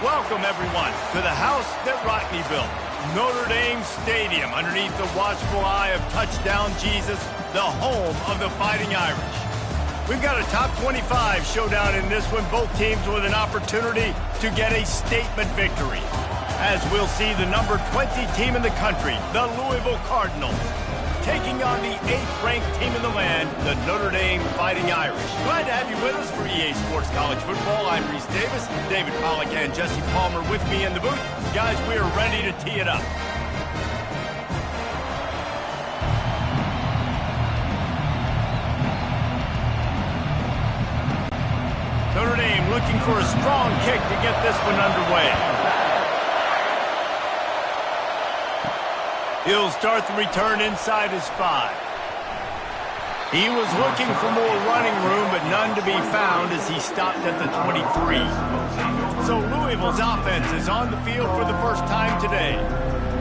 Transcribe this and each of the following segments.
Welcome, everyone, to the house that Rodney built, Notre Dame Stadium, underneath the watchful eye of Touchdown Jesus, the home of the Fighting Irish. We've got a top 25 showdown in this one, both teams with an opportunity to get a statement victory, as we'll see the number 20 team in the country, the Louisville Cardinals, taking on the 8th-ranked team in the land, the Notre Dame Fighting Irish. Glad to have you with us for EA Sports College Football. I'm Reese Davis, David Pollack and Jesse Palmer with me in the booth. Guys, we are ready to tee it up. Notre Dame looking for a strong kick to get this one underway. He'll start the return inside his 5. He was looking for more running room, but none to be found as he stopped at the 23. So Louisville's offense is on the field for the first time today.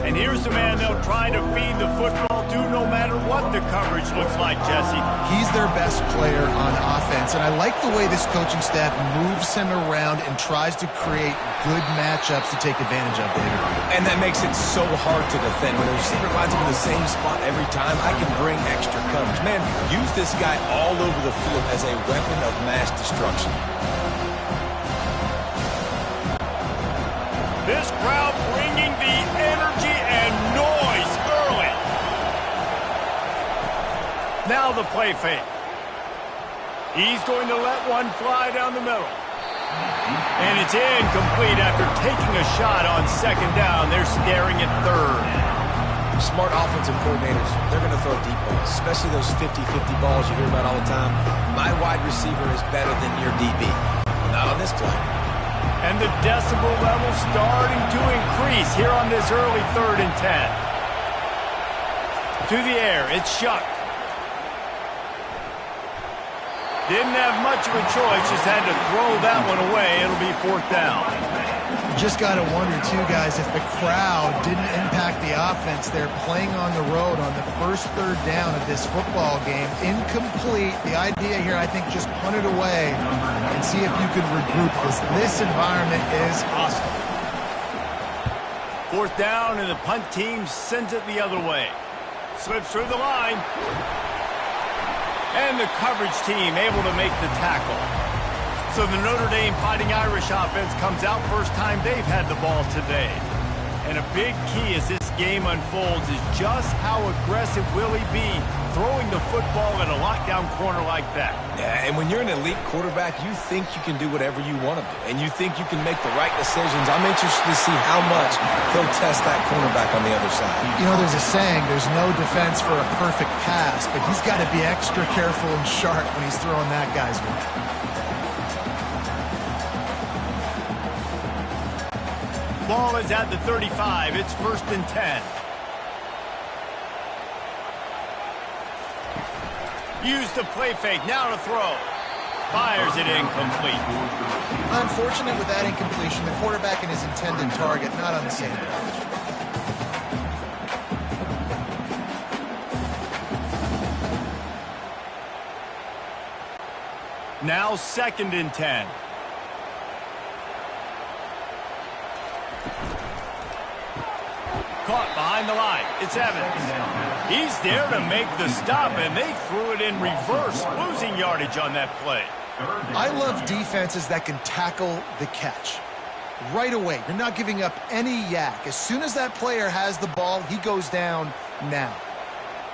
And here's the man they'll try to feed the football to no matter what the coverage looks like, Jesse. He's their best player on offense, and I like the way this coaching staff moves him around and tries to create good matchups to take advantage of, David. And that makes it so hard to defend. When the receiver lines up in the same spot every time, I can bring extra coverage. Man, use this guy all over the field as a weapon of mass destruction. This crowd bringing the energy and noise early. Now the play fake. He's going to let one fly down the middle. And it's incomplete after taking a shot on second down. They're staring at third. Smart offensive coordinators, they're going to throw deep balls, especially those 50-50 balls you hear about all the time. My wide receiver is better than your DB. Not on this play. And the decibel level starting to increase here on this early 3rd and 10. To the air, it's Shuck. Didn't have much of a choice, just had to throw that one away. It'll be 4th down. Just got to wonder, too, guys, if the crowd didn't impact the offense. They're playing on the road on the first 3rd down of this football game. Incomplete. The idea here, I think, just punt it away and see if you could regroup, because this environment is hostile. 4th down, and the punt team sends it the other way. Slips through the line. And the coverage team able to make the tackle. So the Notre Dame Fighting Irish offense comes out first time they've had the ball today. And a big key as this game unfolds is just how aggressive will he be throwing the football at a lockdown corner like that. Yeah, and when you're an elite quarterback, you think you can do whatever you want to do. And you think you can make the right decisions. I'm interested to see how much he'll test that cornerback on the other side. You know, there's a saying, there's no defense for a perfect pass, but he's got to be extra careful and sharp when he's throwing that guy's way. Ball is at the 35. It's 1st and 10. Use the play fake. Now to throw. Fires it incomplete. Unfortunate with that incompletion. The quarterback and his intended target not on the same page. Now 2nd and 10. Caught behind the line. It's Evans. He's there to make the stop, and they threw it in reverse, losing yardage on that play. I love defenses that can tackle the catch. Right away, you're not giving up any yak. As soon as that player has the ball, he goes down now.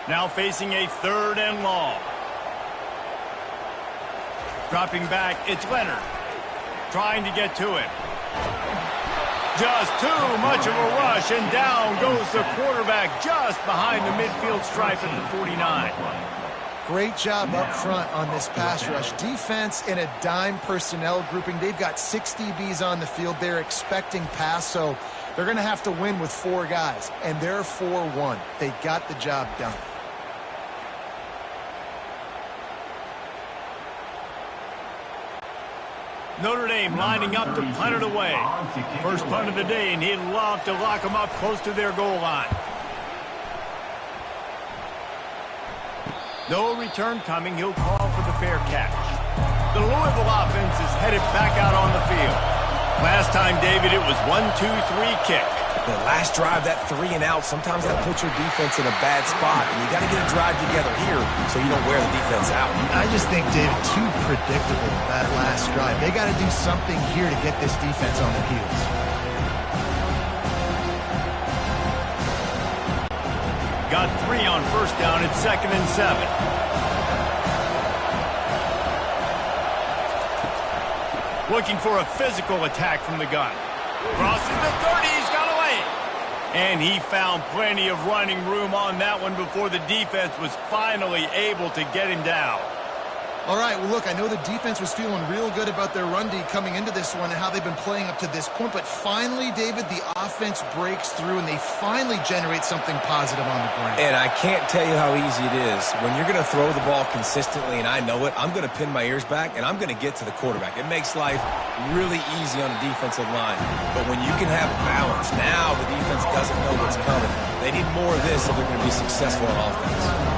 Now facing a 3rd and long. Dropping back, it's Leonard. Trying to get to him. Just too much of a rush, and down goes the quarterback just behind the midfield stripe at the 49. Great job up front on this pass rush. Defense in a dime personnel grouping. They've got 6 DBs on the field. They're expecting pass, so they're going to have to win with 4 guys, and they're 4-1. They got the job done. Notre Dame lining up to punt it away. First punt of the day, and he'd love to lock them up close to their goal line. No return coming. He'll call for the fair catch. The Louisville offense is headed back out on the field. Last Last time, David, it was 1-2-3 kick. The last drive, that 3 and out, sometimes that puts your defense in a bad spot, and you got to get a drive together here so you don't wear the defense out. I just think, David, too predictable, that last drive. They got to do something here to get this defense on their heels. Got 3 on first down. It's 2nd and 7. Looking for a physical attack from the gun. Crosses the 30. He's got away. And he found plenty of running room on that one before the defense was finally able to get him down. All right, well, look, I know the defense was feeling real good about their run D coming into this one and how they've been playing up to this point, but finally, David, the offense breaks through and they finally generate something positive on the ground. And I can't tell you how easy it is. When you're going to throw the ball consistently, and I know it, I'm going to pin my ears back, and I'm going to get to the quarterback. It makes life really easy on the defensive line. But when you can have balance, now the defense doesn't know what's coming. They need more of this if they're going to be successful on offense.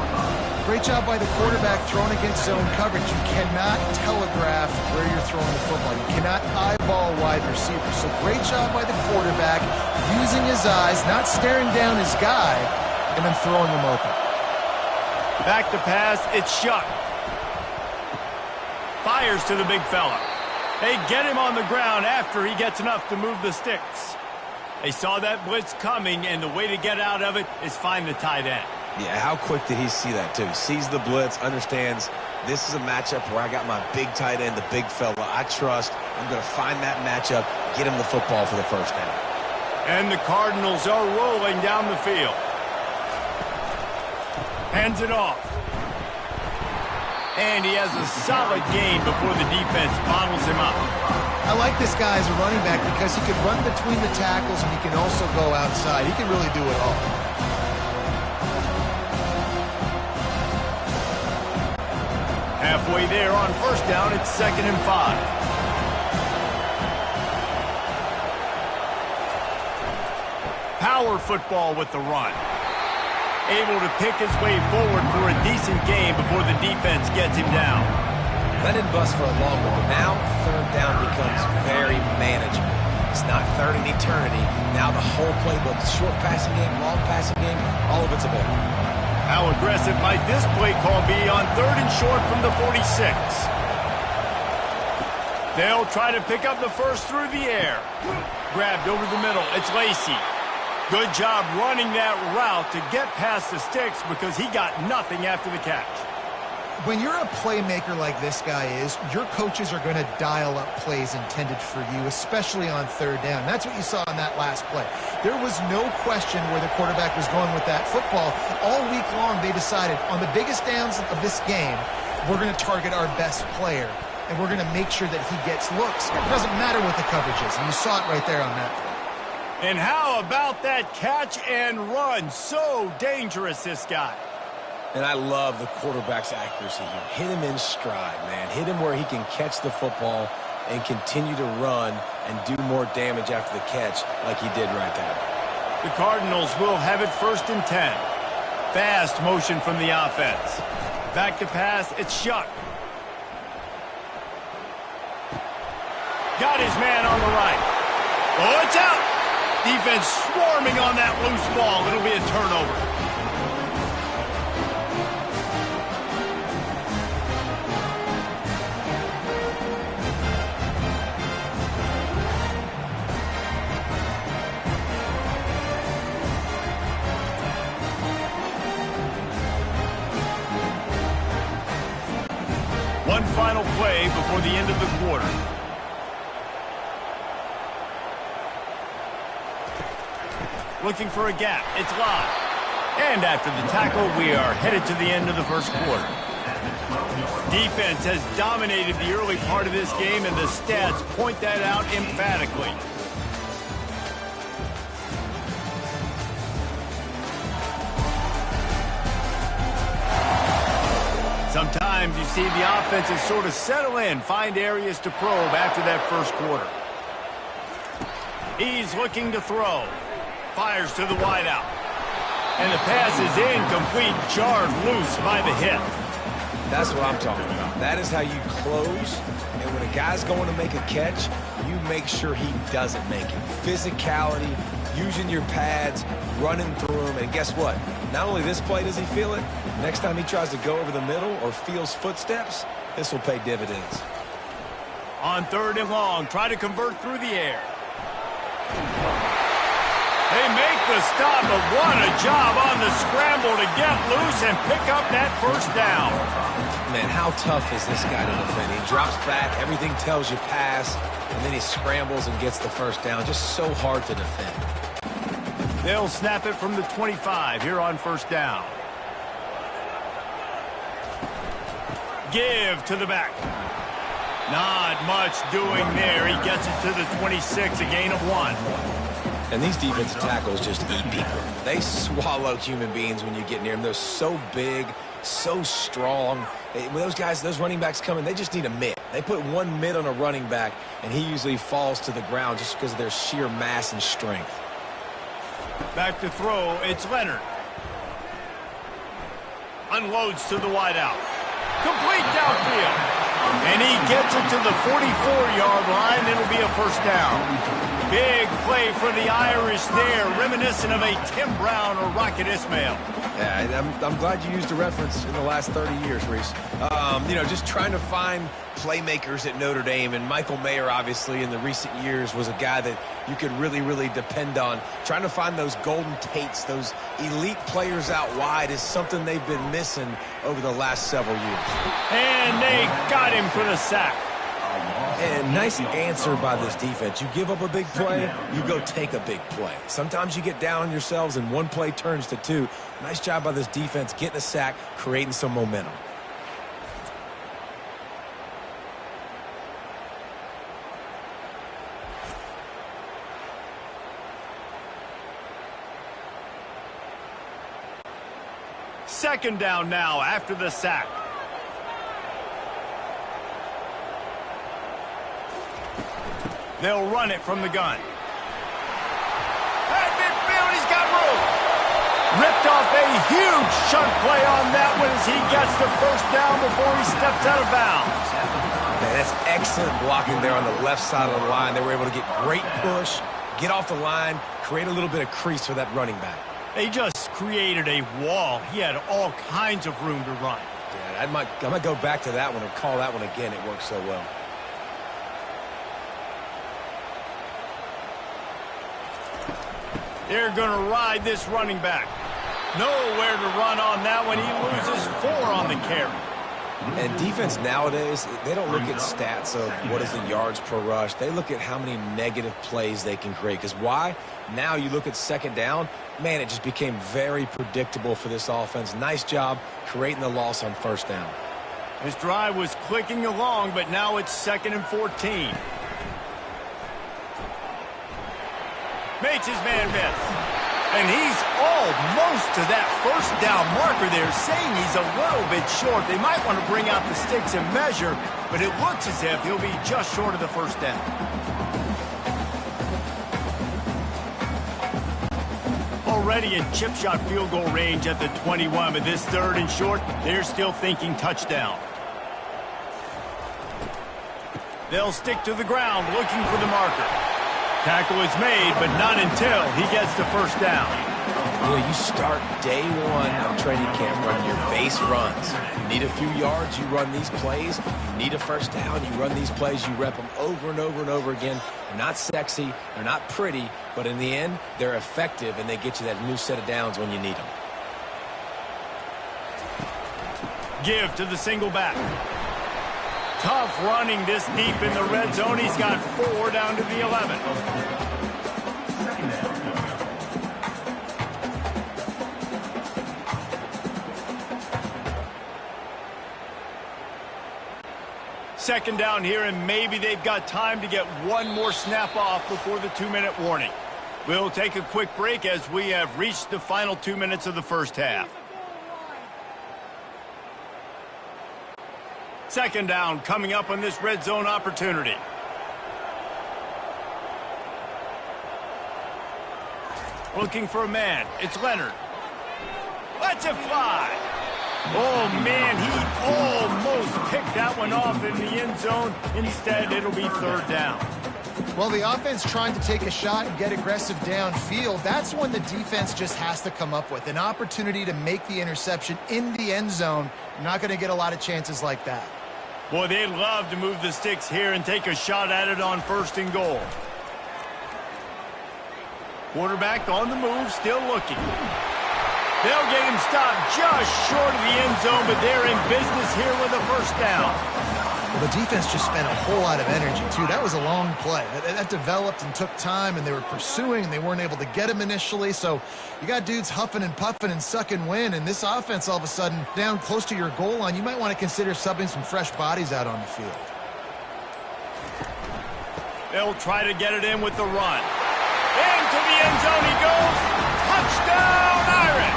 Great job by the quarterback throwing against zone coverage. You cannot telegraph where you're throwing the football. You cannot eyeball wide receivers. So great job by the quarterback using his eyes, not staring down his guy, and then throwing him open. Back to pass. It's Shuck. Fires to the big fella. They get him on the ground after he gets enough to move the sticks. They saw that blitz coming, and the way to get out of it is find the tight end. Yeah, how quick did he see that, too? Sees the blitz, understands this is a matchup where I got my big tight end, the big fella. I trust. I'm going to find that matchup, get him the football for the first down. And the Cardinals are rolling down the field. Hands it off. And he has a solid gain before the defense bottles him up. I like this guy as a running back because he can run between the tackles and he can also go outside. He can really do it all. Halfway there on first down, it's 2nd and 5. Power football with the run. Able to pick his way forward for a decent game before the defense gets him down. Let it bust for a long one, but now 3rd down becomes very manageable. It's not 3rd and eternity. Now the whole playbook, short passing game, long passing game, all of it's available. How aggressive might this play call be on 3rd and short from the 46? They'll try to pick up the first through the air. Grabbed over the middle. It's Lacey. Good job running that route to get past the sticks because he got nothing after the catch. When you're a playmaker like this guy is, your coaches are going to dial up plays intended for you, especially on 3rd down. That's what you saw in that last play. There was no question where the quarterback was going with that football. All week long, they decided on the biggest downs of this game, we're going to target our best player, and we're going to make sure that he gets looks. It doesn't matter what the coverage is, and you saw it right there on that play. And how about that catch and run? So dangerous, this guy. And I love the quarterback's accuracy here. Hit him in stride, man. Hit him where he can catch the football and continue to run and do more damage after the catch like he did right there. The Cardinals will have it 1st and 10. Fast motion from the offense. Back to pass, it's Shuck. Got his man on the right. Oh, it's out. Defense swarming on that loose ball. It'll be a turnover. One final play before the end of the quarter. Looking for a gap. It's live. And after the tackle, we are headed to the end of the first quarter. Defense has dominated the early part of this game, and the stats point that out emphatically. Sometimes you see the offenses sort of settle in, find areas to probe after that first quarter. He's looking to throw. Fires to the wideout. And the pass is incomplete, jarred loose by the hip. That's what I'm talking about. That is how you close. And when a guy's going to make a catch, you make sure he doesn't make it. Physicality, using your pads, running through them. And guess what? Not only this play does he feel it, next time he tries to go over the middle or feels footsteps, this will pay dividends. On 3rd and long, try to convert through the air. They make the stop, but what a job on the scramble to get loose and pick up that first down. Man, how tough is this guy to defend? He drops back, everything tells you pass, and then he scrambles and gets the first down. Just so hard to defend. They'll snap it from the 25 here on 1st down. Give to the back. Not much doing there. He gets it to the 26, a gain of 1. And these defensive tackles just eat people. They swallow human beings when you get near them. They're so big, so strong. When those guys, those running backs come in, they just need a mid. They put one mid on a running back, and he usually falls to the ground just because of their sheer mass and strength. Back to throw, it's Leonard. Unloads to the wideout. Complete downfield. And he gets it to the 44-yard line. It'll be a first down. Big play for the Irish there, reminiscent of a Tim Brown or Rocket Ismail. Yeah, I'm glad you used a reference in the last 30 years, Reese. You know, just trying to find playmakers at Notre Dame, and Michael Mayer, obviously, in the recent years, was a guy that you could really, really depend on. Trying to find those golden Tates, those elite players out wide is something they've been missing over the last several years. And they got him for the sack. And nice answer by this defense. You give up a big play, you go take a big play. Sometimes you get down on yourselves and one play turns to two. Nice job by this defense getting a sack, creating some momentum. Second down now after the sack. They'll run it from the gun. At midfield, he's got room. Ripped off a huge chunk play on that one as he gets the first down before he steps out of bounds. Man, that's excellent blocking there on the left side of the line. They were able to get great push, get off the line, create a little bit of crease for that running back. They just created a wall. He had all kinds of room to run. Yeah, I might go back to that one and call that one again. It worked so well. They're going to ride this running back. Nowhere to run on that one. He loses 4 on the carry. And defense nowadays, they don't look at stats of what is the yards per rush. They look at how many negative plays they can create. Because why? Now you look at second down, man, it just became very predictable for this offense. Nice job creating the loss on first down. His drive was clicking along, but now it's 2nd and 14. Makes his man miss. And he's almost to that first down marker there, saying he's a little bit short. They might want to bring out the sticks and measure, but it looks as if he'll be just short of the first down. Already in chip shot field goal range at the 21, but this 3rd and short, they're still thinking touchdown. They'll stick to the ground looking for the marker. Tackle is made, but not until he gets the first down. You know, you start day one of training camp running your base runs. You need a few yards, you run these plays. You need a first down, you run these plays. You rep them over and over and over again. They're not sexy, they're not pretty, but in the end, they're effective, and they get you that new set of downs when you need them. Give to the single back. Tough running this deep in the red zone. He's got 4 down to the 11. Second down here, and maybe they've got time to get one more snap off before the 2-minute warning. We'll take a quick break as we have reached the final 2 minutes of the first half. Second down coming up on this red zone opportunity. Looking for a man. It's Leonard. Lets it fly. Oh, man, he almost picked that one off in the end zone. Instead, it'll be third down. Well, the offense trying to take a shot and get aggressive downfield, that's when the defense just has to come up with an opportunity to make the interception in the end zone. You're not going to get a lot of chances like that. Boy, they'd love to move the sticks here and take a shot at it on 1st and goal. Quarterback on the move, still looking. They'll get him stopped just short of the end zone, but they're in business here with a first down. Well, the defense just spent a whole lot of energy, too. That was a long play. That developed and took time, and they were pursuing, and they weren't able to get him initially. So you got dudes huffing and puffing and sucking wind, and this offense all of a sudden down close to your goal line. You might want to consider subbing some fresh bodies out on the field. They'll try to get it in with the run. Into the end zone he goes. Touchdown, Irish!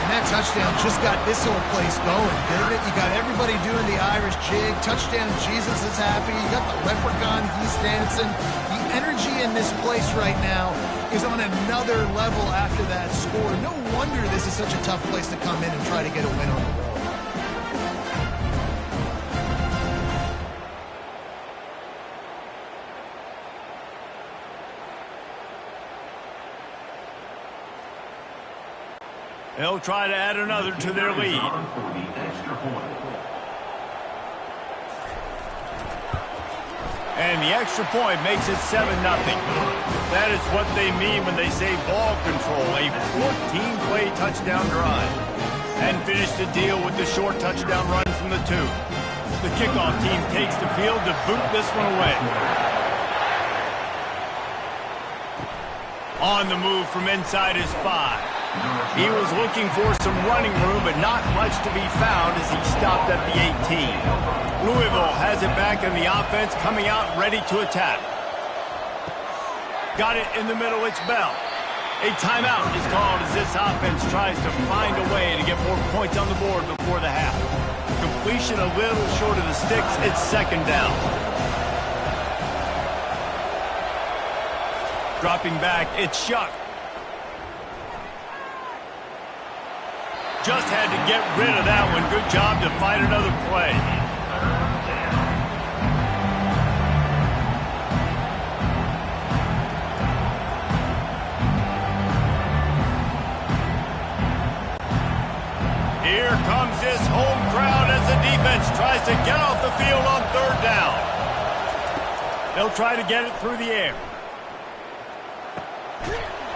And that touchdown just got this whole place going, didn't it? You got everybody doing the Irish jig. Touchdown, Jesus is happy. You got the leprechaun, he's dancing. The energy in this place right now is on another level after that score. No wonder this is such a tough place to come in and try to get a win on the road. They'll try to add another to their lead. And the extra point makes it 7-0. That is what they mean when they say ball control, a 14-play touchdown drive. And finish the deal with the short touchdown run from the 2. The kickoff team takes the field to boot this one away. On the move from inside his 5. He was looking for some running room, but not much to be found as he stopped at the 18. Louisville has it back in the offense, coming out ready to attack. Got it in the middle, it's Bell. A timeout is called as this offense tries to find a way to get more points on the board before the half. Completion a little short of the sticks, it's 2nd down. Dropping back, it's Shuck. Just had to get rid of that one. Good job to fight another play. Here comes this home crowd as the defense tries to get off the field on 3rd down. They'll try to get it through the air.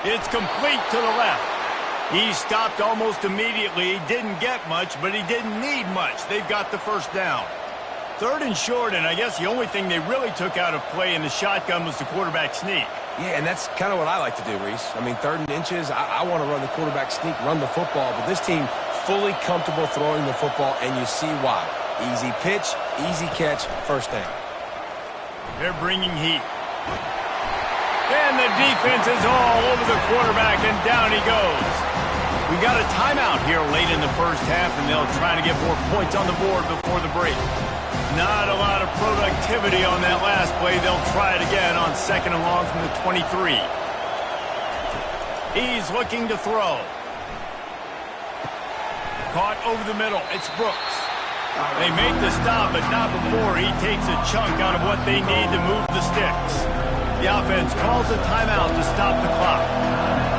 It's complete to the left. He stopped almost immediately. He didn't get much, but he didn't need much. They've got the first down. 3rd and short, and I guess the only thing they really took out of play in the shotgun was the quarterback sneak. Yeah, and that's kind of what I like to do, Reese. I mean, 3rd and inches, I want to run the quarterback sneak, run the football, but this team fully comfortable throwing the football, and you see why. Easy pitch, easy catch, first down. They're bringing heat. And the defense is all over the quarterback, and down he goes. We got a timeout here late in the first half, and they'll try to get more points on the board before the break. Not a lot of productivity on that last play. They'll try it again on 2nd and long from the 23. He's looking to throw. Caught over the middle. It's Brooks. They make the stop, but not before he takes a chunk out of what they need to move the sticks. The offense calls a timeout to stop the clock.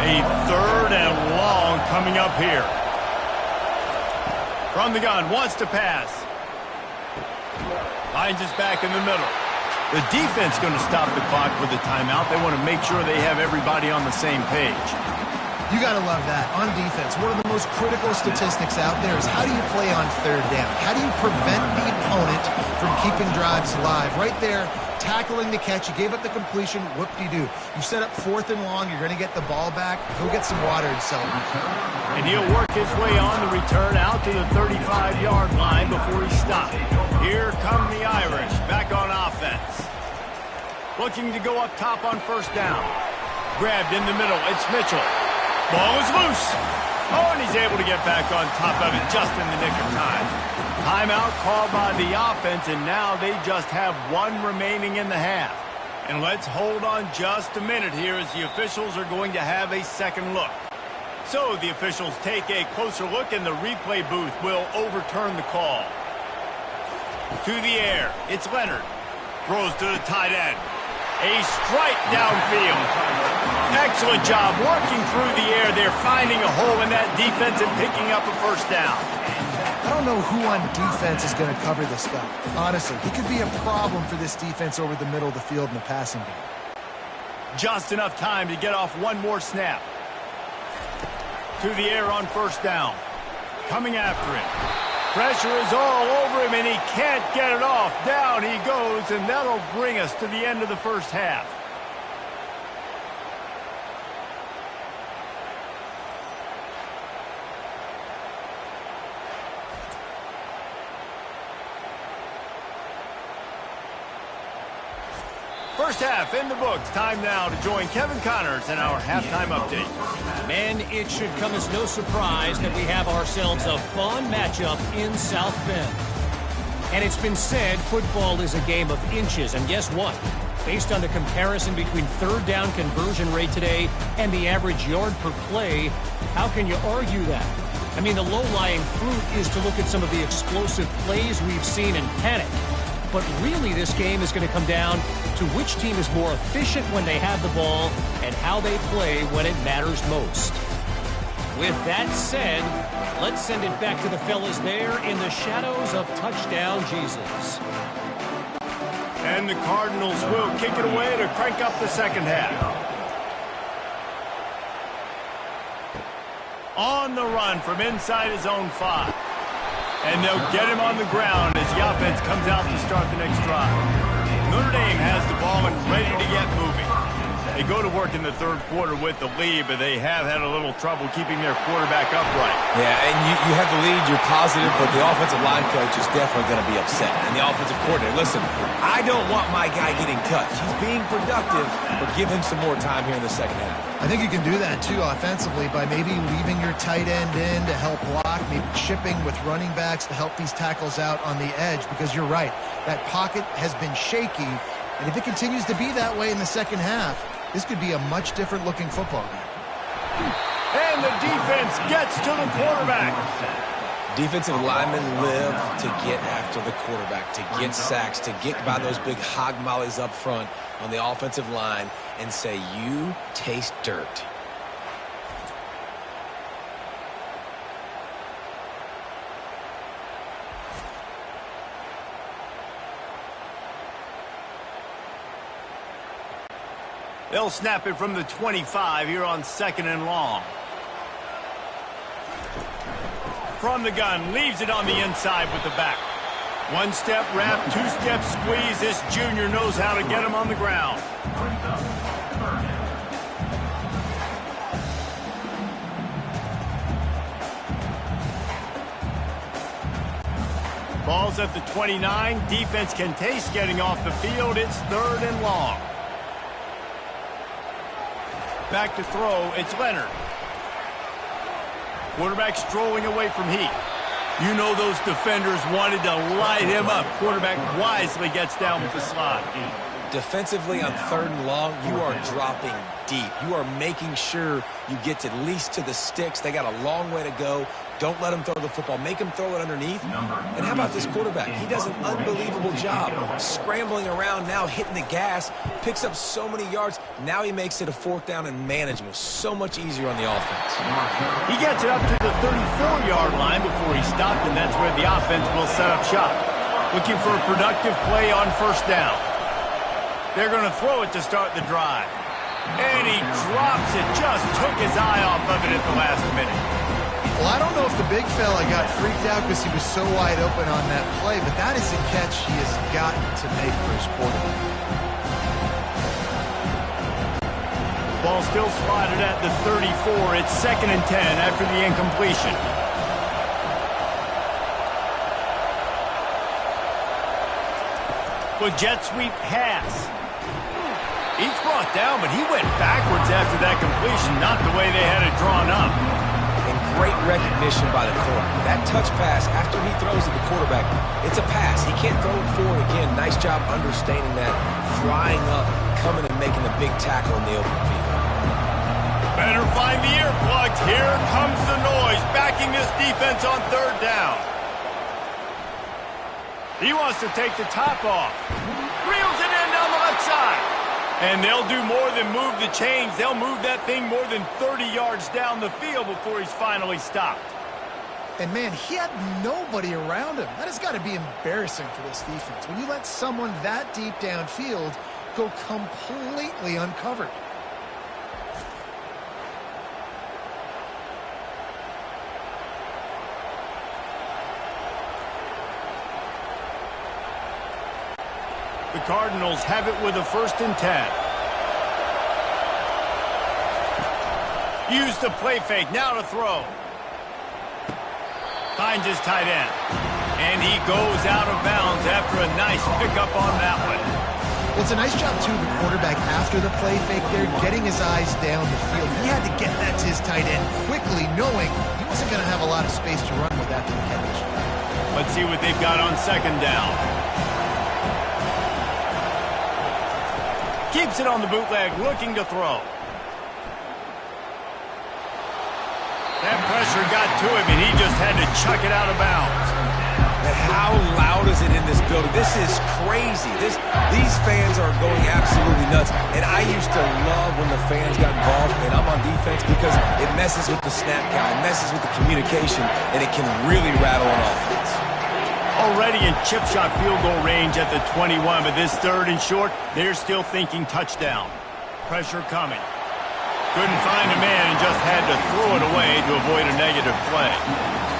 A 3rd and long coming up here. From the gun, wants to pass. Finds us back in the middle. The defense going to stop the clock with a timeout. They want to make sure they have everybody on the same page. You got to love that. On defense, one of the most critical statistics out there is how do you play on 3rd down? How do you prevent the opponent from keeping drives alive? Right there, tackling the catch. You gave up the completion. Whoop-de-doo. You set up 4th and long. You're going to get the ball back. Go get some water and celebrate. And he'll work his way on the return out to the 35-yard line before he stopped. Here come the Irish back on offense. Looking to go up top on 1st down. Grabbed in the middle. It's Mitchell. Ball is loose. Oh, and he's able to get back on top of it just in the nick of time. Timeout called by the offense, and now they just have 1 remaining in the half. And let's hold on just a minute here as the officials are going to have a second look. So the officials take a closer look, and the replay booth will overturn the call. To the air, it's Leonard. Throws to the tight end. A strike downfield. Excellent job working through the air. They're finding a hole in that defense and picking up a first down. I don't know who on defense is going to cover this guy. Honestly, he could be a problem for this defense over the middle of the field in the passing game. Just enough time to get off one more snap. To the air on first down. Coming after him. Pressure is all over him, and he can't get it off. Down he goes, and that'll bring us to the end of the first half. First half in the books. Time now to join Kevin Connors in our halftime update. Men, it should come as no surprise that we have ourselves a fun matchup in South Bend. And it's been said football is a game of inches. And guess what? Based on the comparison between third down conversion rate today and the average yard per play, how can you argue that? I mean, the low-lying fruit is to look at some of the explosive plays we've seen in panic. But really, this game is going to come down to which team is more efficient when they have the ball and how they play when it matters most. With that said, let's send it back to the fellas there in the shadows of touchdown Jesus. And the Cardinals will kick it away to crank up the second half. On the run from inside his own 5. And they'll get him on the ground as the offense comes out to start the next drive. Notre Dame has the ball and ready to get moving. They go to work in the third quarter with the lead, but they have had a little trouble keeping their quarterback upright. Yeah, and you have the lead, you're positive, but the offensive line coach is definitely going to be upset. And the offensive coordinator, listen, I don't want my guy getting touched. He's being productive, but give him some more time here in the second half. I think you can do that, too, offensively, by maybe leaving your tight end in to help block, maybe chipping with running backs to help these tackles out on the edge, because you're right. That pocket has been shaky, and if it continues to be that way in the second half, this could be a much different-looking football game. And the defense gets to the quarterback. Defensive linemen live to get after the quarterback, to get sacks, to get by those big hog mollies up front on the offensive line and say, you taste dirt. They'll snap it from the 25 here on 2nd and long. From the gun, leaves it on the inside with the back. One-step wrap, two-step squeeze. This junior knows how to get him on the ground. Ball's at the 29. Defense can taste getting off the field. It's 3rd and long. Back to throw, it's Leonard. Quarterback strolling away from heat. You know those defenders wanted to light him up. Quarterback wisely gets down with the slide. Defensively on 3rd and long, you are dropping deep. You are making sure you get at least to the sticks. They got a long way to go. Don't let him throw the football. Make him throw it underneath. And how about this quarterback? He does an unbelievable job scrambling around now, hitting the gas, picks up so many yards. Now he makes it a 4th down and manageable. So much easier on the offense. He gets it up to the 34-yard line before he stopped, and that's where the offense will set up shop. Looking for a productive play on 1st down. They're going to throw it to start the drive. And he drops it. Just took his eye off of it at the last minute. Well, I don't know if the big fella got freaked out because he was so wide open on that play, but that is a catch he has got to make for his quarterback. Ball still slotted at the 34. It's 2nd and 10 after the incompletion. With jet sweep pass. He's brought down, but he went backwards after that completion, not the way they had it drawn up. And great recognition by the corner. That touch pass after he throws at the quarterback, it's a pass. He can't throw it forward again. Nice job understanding that, flying up, coming and making the big tackle in the open field. Better find the earplugs. Here comes the noise, backing this defense on third down. He wants to take the top off. Reels it in down the left side. And they'll do more than move the chains. They'll move that thing more than 30 yards down the field before he's finally stopped. And, man, he had nobody around him. That has got to be embarrassing for this defense when you let someone that deep downfield go completely uncovered. The Cardinals have it with a 1st and 10. Use the play fake, now to throw. Finds his tight end. And he goes out of bounds after a nice pickup on that one. Well, it's a nice job, too, the quarterback after the play fake there, getting his eyes down the field. He had to get that to his tight end quickly, knowing he wasn't going to have a lot of space to run with after the catch. Let's see what they've got on 2nd down. Keeps it on the bootleg, looking to throw. That pressure got to him, and he just had to chuck it out of bounds. And how loud is it in this building? This is crazy. These fans are going absolutely nuts. And I used to love when the fans got involved, and I'm on defense because it messes with the snap count, it messes with the communication, and it can really rattle an offense. Already in chip shot field goal range at the 21, but this 3rd and short, they're still thinking touchdown. Pressure coming. Couldn't find a man and just had to throw it away to avoid a negative play.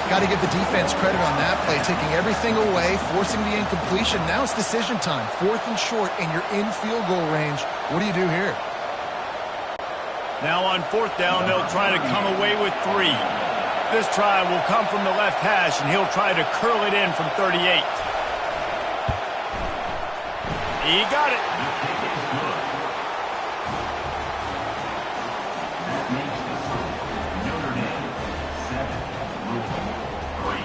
Got to give the defense credit on that play, taking everything away, forcing the incompletion. Now it's decision time. 4th and short, and you're in field goal range. What do you do here? Now on 4th down, they'll try to come away with 3. This try will come from the left hash, and he'll try to curl it in from 38. He got it. Notre Dame 7, Louisville 3.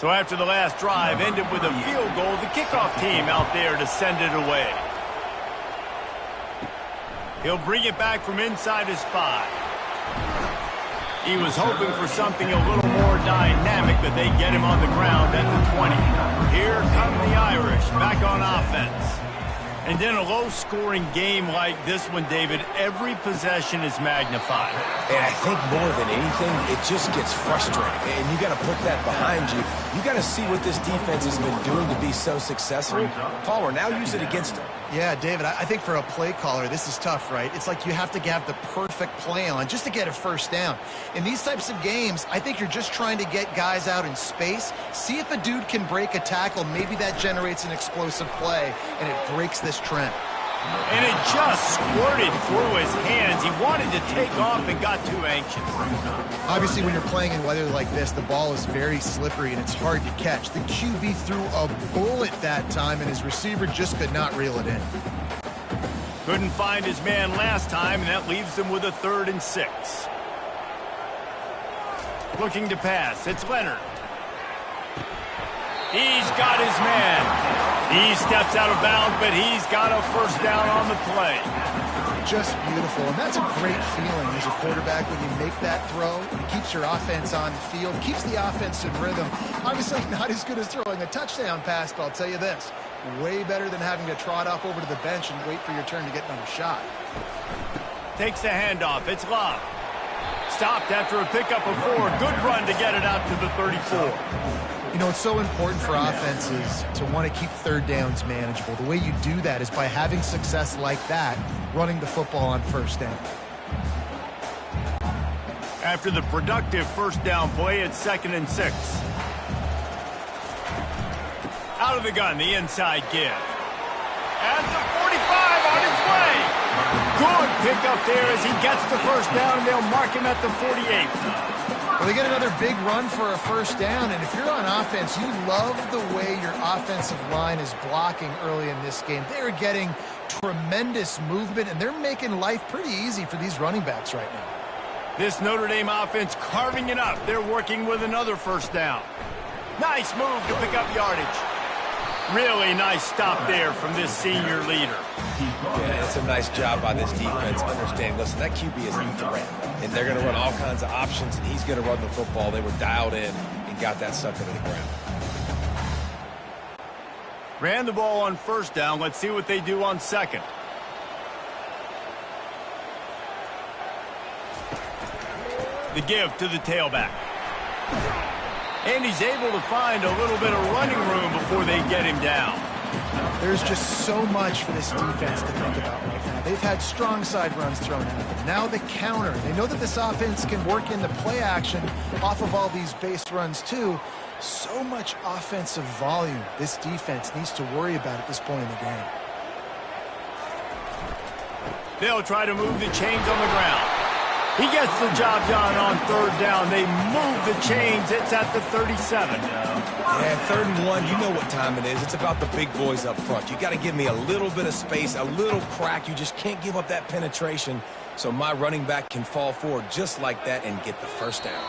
So after the last drive ended with a field goal, the kickoff team out there to send it away. He'll bring it back from inside his 5. He was hoping for something a little more dynamic, but they get him on the ground at the 20. Here come the Irish back on offense. And in a low-scoring game like this one, David, every possession is magnified. And I think more than anything, it just gets frustrating. And you got to put that behind you. You got to see what this defense has been doing to be so successful. Palmer, now use it against them. Yeah, David, I think for a play caller, this is tough, right? It's like you have to have the perfect play on just to get a 1st down. In these types of games, I think you're just trying to get guys out in space, see if a dude can break a tackle. Maybe that generates an explosive play, and it breaks this trend. And it just squirted through his hands. He wanted to take off and got too anxious. Obviously, when you're playing in weather like this, the ball is very slippery and it's hard to catch. The QB threw a bullet that time, and his receiver just could not reel it in. Couldn't find his man last time, and that leaves him with a 3rd and 6. Looking to pass. It's Leonard. He's got his man. He steps out of bounds, but he's got a 1st down on the play. Just beautiful, and that's a great feeling as a quarterback when you make that throw. It keeps your offense on the field, keeps the offense in rhythm. Obviously not as good as throwing a touchdown pass, but I'll tell you this, way better than having to trot off over to the bench and wait for your turn to get another shot. Takes the handoff. It's Love. Stopped after a pickup of 4. Good run to get it out to the 34. You know, it's so important for offenses to want to keep 3rd downs manageable. The way you do that is by having success like that, running the football on 1st down. After the productive 1st down play, it's 2nd and 6. Out of the gun, the inside give. And the 45 on its way. Good pick up there as he gets the 1st down, and they'll mark him at the 48. Well, they get another big run for a first down, and if you're on offense, you love the way your offensive line is blocking early in this game. They're getting tremendous movement, and they're making life pretty easy for these running backs right now. This Notre Dame offense carving it up. They're working with another first down. Nice move to pick up yardage. Really nice stop there from this senior leader. Yeah, it's a nice job by this defense. Understand, listen, that QB is a threat, and they're going to run all kinds of options, and he's going to run the football. They were dialed in and got that sucker to the ground. Ran the ball on first down. Let's see what they do on second. The give to the tailback. And he's able to find a little bit of running room before they get him down. There's just so much for this defense to think about right now. They've had strong side runs thrown at them. Now the counter. They know that this offense can work in the play action off of all these base runs too. So much offensive volume this defense needs to worry about at this point in the game. They'll try to move the chains on the ground. He gets the job done on third down. They move the chains. It's at the 37. Yeah, 3rd and 1, you know what time it is. It's about the big boys up front. You got to give me a little bit of space, a little crack. You just can't give up that penetration so my running back can fall forward just like that and get the first down.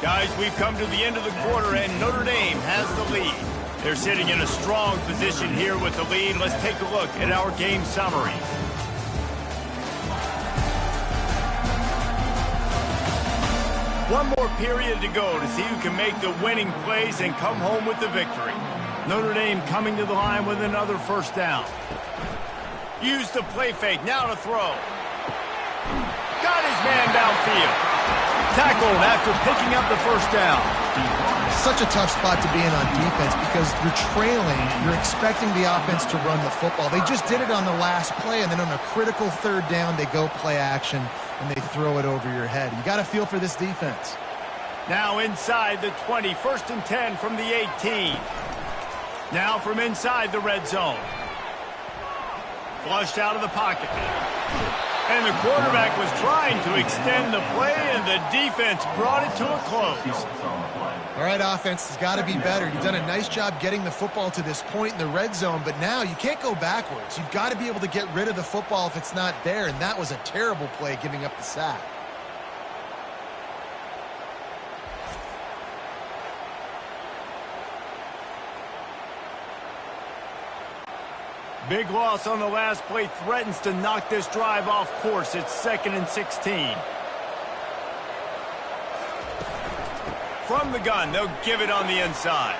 Guys, we've come to the end of the quarter, and Notre Dame has the lead. They're sitting in a strong position here with the lead. Let's take a look at our game summary. One more period to go to see who can make the winning plays and come home with the victory. Notre Dame coming to the line with another first down. Use the play fake, now to throw. Got his man downfield. Tackled after picking up the first down. Such a tough spot to be in on defense because you're trailing, you're expecting the offense to run the football. They just did it on the last play, and then on a critical 3rd down, they go play action, and they throw it over your head. You got to feel for this defense. Now inside the 20, 1st and 10 from the 18. Now from inside the red zone. Flushed out of the pocket. And the quarterback was trying to extend the play, and the defense brought it to a close. All right, offense has got to be better. You've done a nice job getting the football to this point in the red zone, but now you can't go backwards. You've got to be able to get rid of the football if it's not there, and that was a terrible play giving up the sack. Big loss on the last play threatens to knock this drive off course. It's 2nd and 16. From the gun, they'll give it on the inside.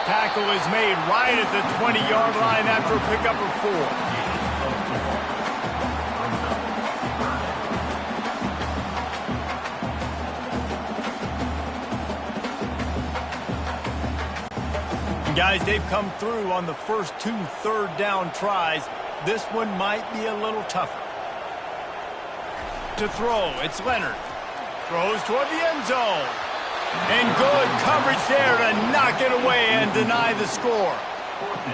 Tackle is made right at the 20-yard line after a pickup of 4. Guys, they've come through on the first 2 3rd down tries. This one might be a little tougher. To throw, it's Leonard. Throws toward the end zone. And good coverage there to knock it away and deny the score.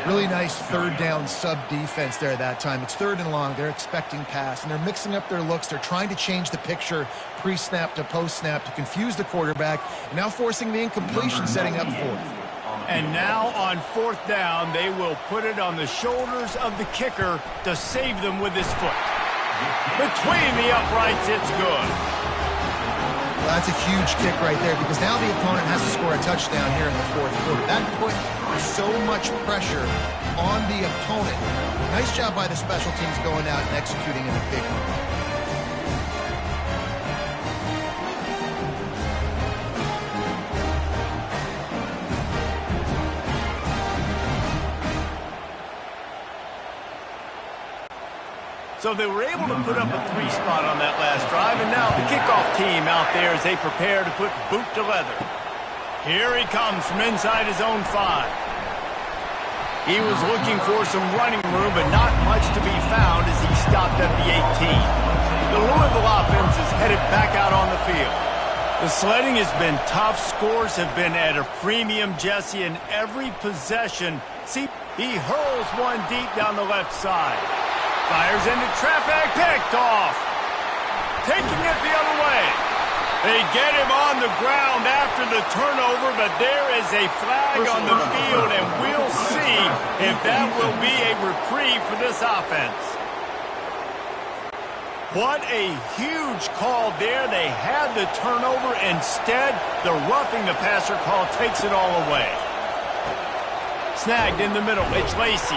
Really nice 3rd down sub-defense there that time. It's 3rd and long. They're expecting pass, and they're mixing up their looks. They're trying to change the picture pre-snap to post-snap to confuse the quarterback, and now forcing the incompletion, setting up 4th. And now on 4th down, they will put it on the shoulders of the kicker to save them with his foot. Between the uprights, it's good. Well, that's a huge kick right there because now the opponent has to score a touchdown here in the 4th quarter. That put so much pressure on the opponent. Nice job by the special teams going out and executing in a big way. So they were able to put up a 3 spot on that last drive, and now the kickoff team out there as they prepare to put boot to leather. Here he comes from inside his own 5. He was looking for some running room, but not much to be found as he stopped at the 18. The Louisville offense is headed back out on the field. The sledding has been tough. Scores have been at a premium, Jesse, in every possession. See, he hurls one deep down the left side. Fires into traffic, picked off. taking it the other way. They get him on the ground after the turnover, but there is a flag on the field, and we'll see if that will be a reprieve for this offense. What a huge call there. They had the turnover. Instead, the roughing the passer call takes it all away. Snagged in the middle. It's Lacey.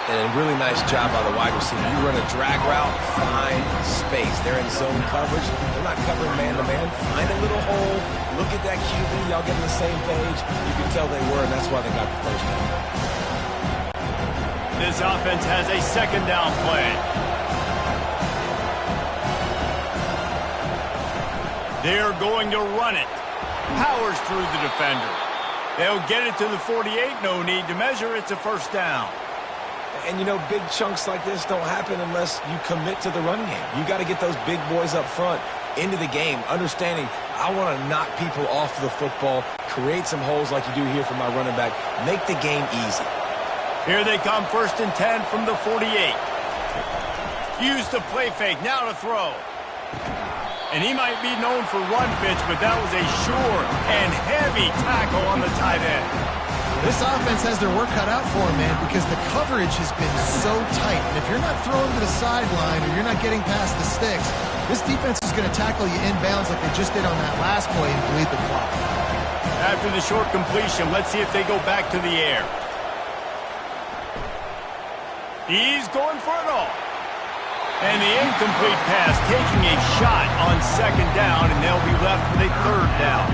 And a really nice job by the wide receiver. You run a drag route, find space. They're in zone coverage. They're not covering man-to-man. Find a little hole. Look at that QB. Y'all get on the same page. You can tell they were, and that's why they got the first down. This offense has a second down play. They're going to run it. Powers through the defender. They'll get it to the 48. No need to measure. It's a first down. And, you know, big chunks like this don't happen unless you commit to the run game. You got to get those big boys up front into the game, understanding I want to knock people off the football, create some holes like you do here for my running back, make the game easy. Here they come, 1st and 10 from the 48. Use the play fake, now to throw. And he might be known for run fits, but that was a sure and heavy tackle on the tight end. This offense has their work cut out for them, man, because the coverage has been so tight. And if you're not throwing to the sideline or you're not getting past the sticks, this defense is going to tackle you inbounds like they just did on that last play and bleed the clock. After the short completion, let's see if they go back to the air. He's going for it all. And the incomplete pass taking a shot on second down, and they'll be left with a third down.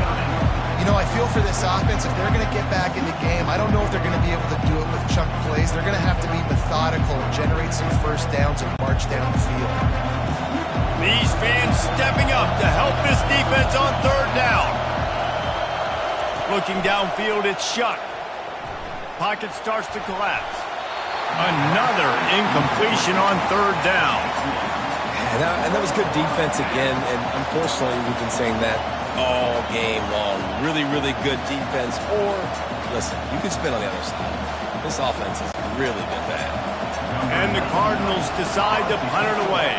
You know, I feel for this offense, if they're going to get back in the game, I don't know if they're going to be able to do it with chunk plays. They're going to have to be methodical and generate some first downs and march down the field. These fans stepping up to help this defense on third down. Looking downfield, it's Shuck. Pocket starts to collapse. Another incompletion on third down. And that was good defense again, and unfortunately we've been saying that all game long. Really, really good defense. Or, listen, you can spin on the other side. This offense has really been bad. And the Cardinals decide to punt it away.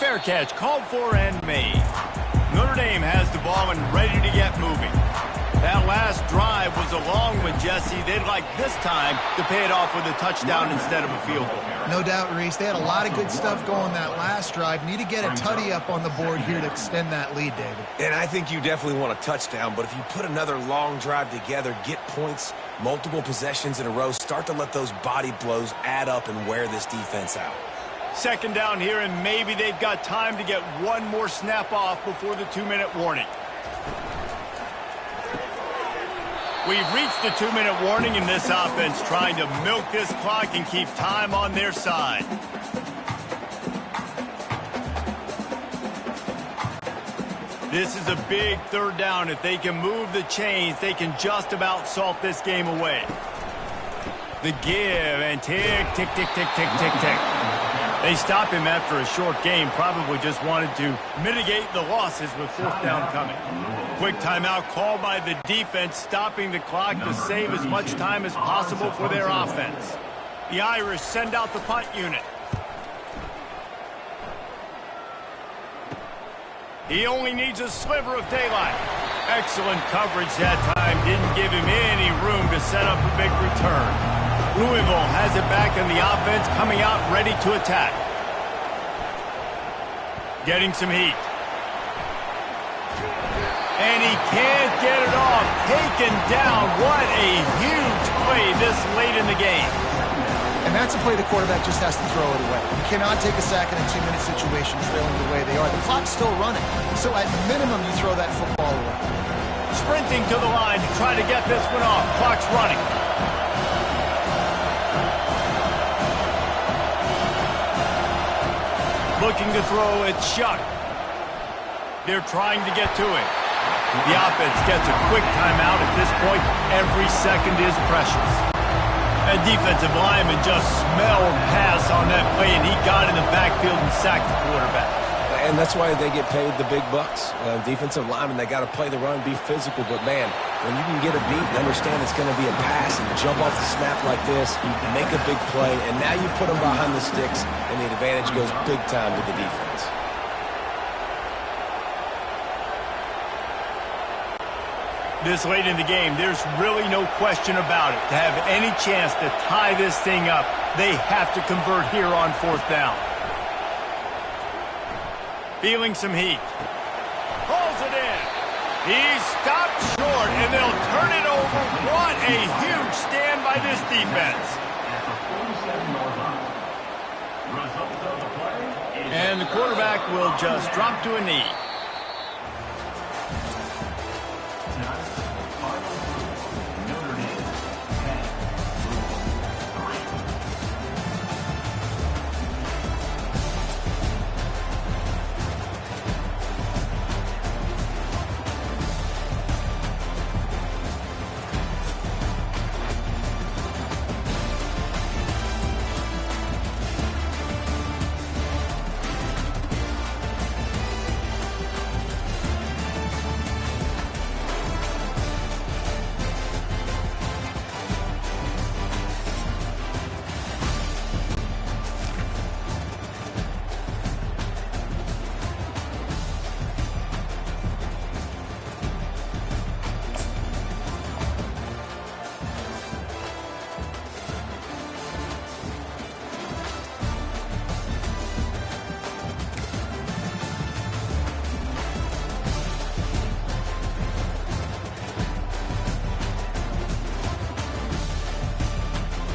Fair catch, called for and made. Notre Dame has the ball and ready to get moving. That last drive was a long one, Jesse. They'd like this time to pay it off with a touchdown instead of a field goal. No doubt, Reese. They had a lot of good stuff going that last drive. Need to get a tutty up on the board here to extend that lead, David. And I think you definitely want a touchdown, but if you put another long drive together, get points, multiple possessions in a row, start to let those body blows add up and wear this defense out. Second down here, and maybe they've got time to get one more snap off before the 2-minute warning. We've reached the 2-minute warning, and this offense trying to milk this clock and keep time on their side. This is a big third down. If they can move the chains, they can just about salt this game away. The give, and tick, tick, tick, tick, tick, tick, tick. They stop him after a short game, probably just wanted to mitigate the losses with fourth down coming. Quick timeout called by the defense, stopping the clock to save as much time as possible for their offense. The Irish send out the punt unit. He only needs a sliver of daylight. Excellent coverage that time. Didn't give him any room to set up a big return. Louisville has it back in the offense, coming out ready to attack. Getting some heat. And he can't get it off. Taken down. What a huge play this late in the game. And that's a play the quarterback just has to throw it away. You cannot take a sack in a 2-minute situation trailing the way they are. The clock's still running. So at minimum, you throw that football away. Sprinting to the line to try to get this one off. Clock's running. Looking to throw, it's Shuck. They're trying to get to it. The offense gets a quick timeout at this point. Every second is precious. A defensive lineman just smelled pass on that play, and he got in the backfield and sacked the quarterback. And that's why they get paid the big bucks. Defensive linemen, they got to play the run, be physical. But, man, when you can get a beat and understand it's going to be a pass and jump off the snap like this, and make a big play, and now you put them behind the sticks, and the advantage goes big time to the defense. This late in the game, there's really no question about it. To have any chance to tie this thing up, they have to convert here on 4th down. Feeling some heat. Pulls it in. He's stopped short, and they'll turn it over. What a huge stand by this defense. And the quarterback will just drop to a knee.